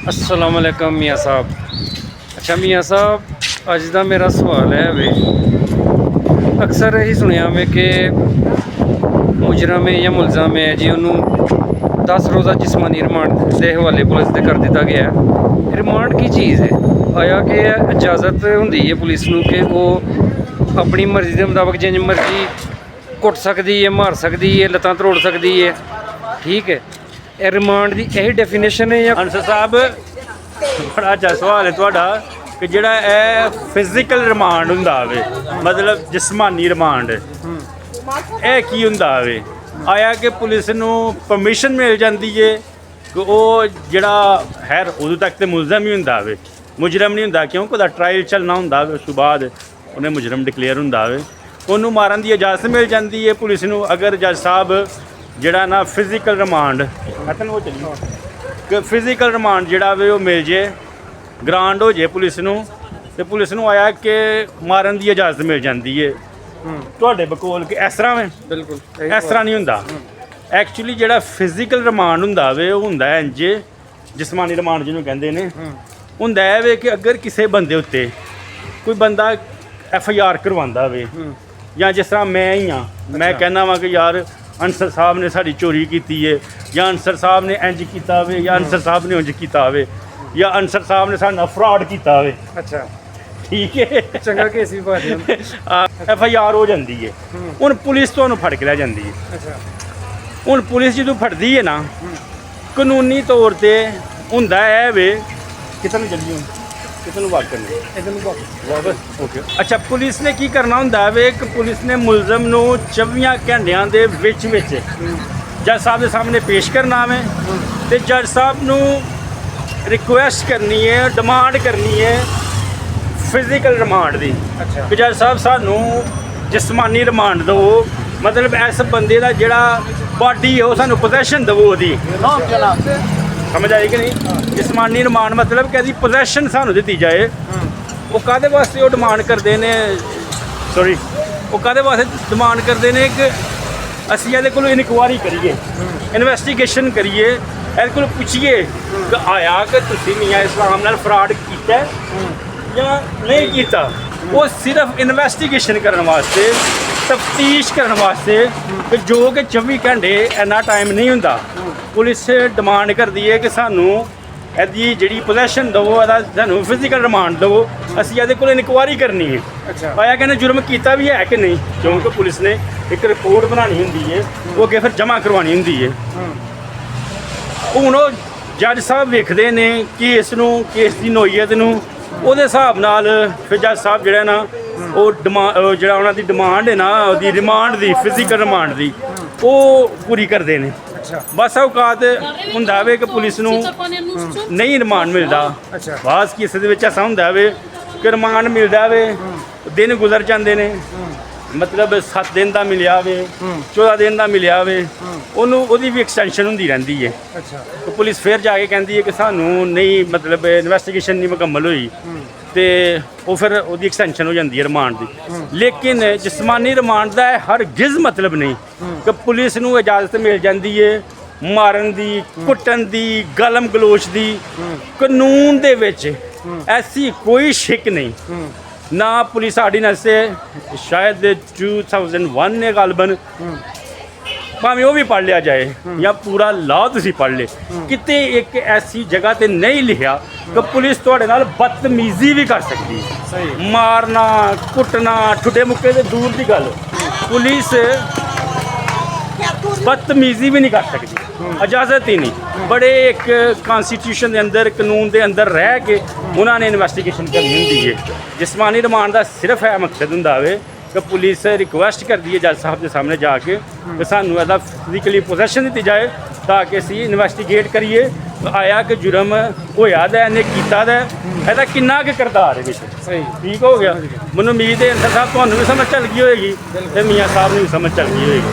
अस्सलाम वालेकुम मियाँ साहब। अच्छा मियाँ साहब, अज का मेरा सवाल है वे अक्सर यही सुनिया मैं कि मुजरम है या मुलजम है जी उन्होंने 10 रोज़ा जिस्मानी रिमांड के हवाले पुलिस से कर दिता गया है। रिमांड की चीज़ है आया कि इजाज़त होंगी है पुलिस को कि वो अपनी मर्जी के मुताबिक जिंज मर्जी कुट सकती है, मार सकती है, लत्तां तरोड़ सकती है, ठीक है। रिमांड की यही डेफिनेशन है या अंसर साहब बड़ा अच्छा सवाल है तुहाडा कि जिहड़ा ए फिजिकल रिमांड हुंदा वे मतलब जिस्मानी रिमांड ए की हुंदा वे आया कि पुलिस नूं परमिशन मिल जाती है कि वो जिहड़ा खैर उदों तक तो मुलजम ही हुंदा वे, मुजरम नहीं हुंदा क्योंकि उसदा ट्रायल चलना हुंदा वे, उस तो बाद उन्हें मुजरम डिकलेयर हुंदा वे। उन्होंने मारन की इजाजत मिल जाती है पुलिस नूं अगर जज साहब जिहड़ा ना फिजिकल रिमांड फिजिकल रिमांड जिहड़ा वे वो मिल जाए, ग्रांट हो जाए पुलिस नूं ते पुलिस नूं आया कि मारन की इजाजत मिल जाती है। तुहाडे बकोल कि इस तरह में बिल्कुल इस तरह नहीं हुंदा। एक्चुअली जिहड़ा फिजिकल रिमांड हुंदा वे वो हुंदा है इंज जिस्मानी रिमांड जिन्होंने कहंदे ने हुंदा है वे कि अगर किसी बंदे उत्ते कोई बंदा FIR करवांदा वे या जिस तरह मैं ही हाँ मैं कहना वा कि यार अंसर साहब ने साड़ी चोरी की है या अंसर साहब ने इंज किया वे या अंसर साहब ने उंज किया वे या अंसर साहब ने साडा फ्रॉड किया वे, अच्छा ठीक है चंगा केस भी पाते हैं। FIR हो जाती है। हुण पुलिस तुहानूं फड़ के लै जाती है। अच्छा हुण पुलिस जो फड़दी है ना कानूनी तौर पर हुंदा है वे कितने जल्दी कितने वाक करनी वापस ओके। अच्छा पुलिस ने की करना हुंदा वे कि पुलिस ने मुलजम नूं 24 घंटिਆਂ ਦੇ ਵਿੱਚ जज साहब के सामने पेश करना वे तो जज साहब नूं रिक्वेस्ट करनी है, डिमांड करनी है फिजिकल रिमांड की। अच्छा कि जज साहब सानू जिस्मानी रिमांड दो, मतलब इस बंदे का जिहड़ा बॉडी है वो सानू पोजैशन दवो ओहदी, समझ आई कि नहीं। जिस्मानी रिमांड मतलब कि इसकी पोजैशन सानू दी जाए। वो काहदे वास्ते वो डिमांड करते हैं, सॉरी वो काहदे वास्ते डिमांड करते हैं कि असीं इहदे कोलों इनक्वायरी करिए, इन्वेस्टिगेशन करिए, इहदे कोलों पुछिए कि आया कि तुसीं मियां इस्लाम नाल फ्रॉड कीता या नहीं कीता। वो सिर्फ इन्वेस्टिगेशन करने वास्ते, तफ्तीश करने वास्ते कि जो कि 24 घंटे इन्ना टाइम नहीं हुंदा। पुलिस डिमांड करती है कि सानू ਇਹਦੀ ਜਿਹੜੀ पोजैशन दवो, सानू फिजिकल रिमांड दवो, असीं ਇਹਦੇ ਕੋਲ इनक्वायरी करनी है। अच्छा आया कि जुर्म किया भी है कि नहीं, क्योंकि पुलिस ने एक रिपोर्ट बनानी होंदी है, वो अगे फिर जमा करवानी होंदी है। हुण वो जज साहब वेखदे ने केस नूं, केस की नोईयत नूं, ਉਹਦੇ ਹਿਸਾਬ ਨਾਲ ਫਿਰ ਜੱਜ ਸਾਹਿਬ ਜਿਹੜਾ ਨਾ ਉਹ ਜਿਹੜਾ ਉਹਨਾਂ ਦੀ ਡਿਮਾਂਡ ਹੈ ਨਾ ਉਹਦੀ ਰਿਮਾਂਡ ਦੀ ਫਿਜ਼ੀਕਲ ਰਿਮਾਂਡ ਦੀ ਉਹ ਪੂਰੀ ਕਰਦੇ ਨੇ। अच्छा ਬਸ ਔਕਾਤ ਹੁੰਦਾ ਵੇ ਕਿ ਪੁਲਿਸ ਨੂੰ ਨਹੀਂ ਰਿਮਾਂਡ ਮਿਲਦਾ। अच्छा ਬਾਸ ਕਿਸੇ ਦੇ ਵਿੱਚ ਐਸਾ ਹੁੰਦਾ ਵੇ ਕਿ ਰਿਮਾਂਡ ਮਿਲਦਾ ਵੇ, ਦਿਨ ਗੁਜ਼ਰ ਜਾਂਦੇ ਨੇ, मतलब 7 दिन का मिलिया वे, 14 दिन का मिलिया वे, ਉਹਦੀ भी एक्सटेंशन होंदी रहती है। अच्छा तो पुलिस फिर जाके कहती है कि सानू नहीं मतलब इन्वेस्टिगेशन नहीं मुकम्मल हुई तो वो फिर उसकी एक्सटेंशन हो जाती है रिमांड की। लेकिन जिस्मानी रिमांड का हर गिज़ मतलब नहीं कि पुलिस नूं इजाजत मिल जाती है मारन की, कुटन की, गलम गलोच की। कानून दे विच ऐसी कोई शिक नहीं ना। पुलिस आर्डीनेंस से शायद 2001 ने गालबन भावें वो भी पढ़ लिया जाए या पूरा लॉ तुसीं पढ़ ले, किते एक ऐसी जगह ते नहीं लिखा कि पुलिस तुहाडे नाल बदतमीजी भी कर सकती है। सही मारना कुटना ठुड्डे मुक्के ते दूर की गल, पुलिस बदतमीजी भी नहीं कर सकती, इजाज़त ही नहीं। बड़े एक कॉन्स्टिट्यूशन के अंदर कानून के अंदर रह के उन्होंने इन्वेस्टिगेशन करनी होंदी है। जिस्मानी रिमांड का सिर्फ है मकसद हुंदा वे कि पुलिस रिक्वेस्ट करती है जज साहब के सामने जाके कि सानू इसदा फिजिकली पोजैशन दी जाए ताकि असीं इन्वेस्टिगेट करिए आया कि जुर्म होया दा इन्हें कीता दा ਇਹਦਾ ਕਿੰਨਾ ਕੁ ਕਿਰਦਾਰ ਹੈ ਵਿੱਚ। सही ठीक हो गया। ਮੈਨੂੰ उम्मीद है अंसर साहब ਤੁਹਾਨੂੰ भी समझ चल गई होएगी ते मियाँ साहब ਨੂੰ भी समझ चल गई होएगी।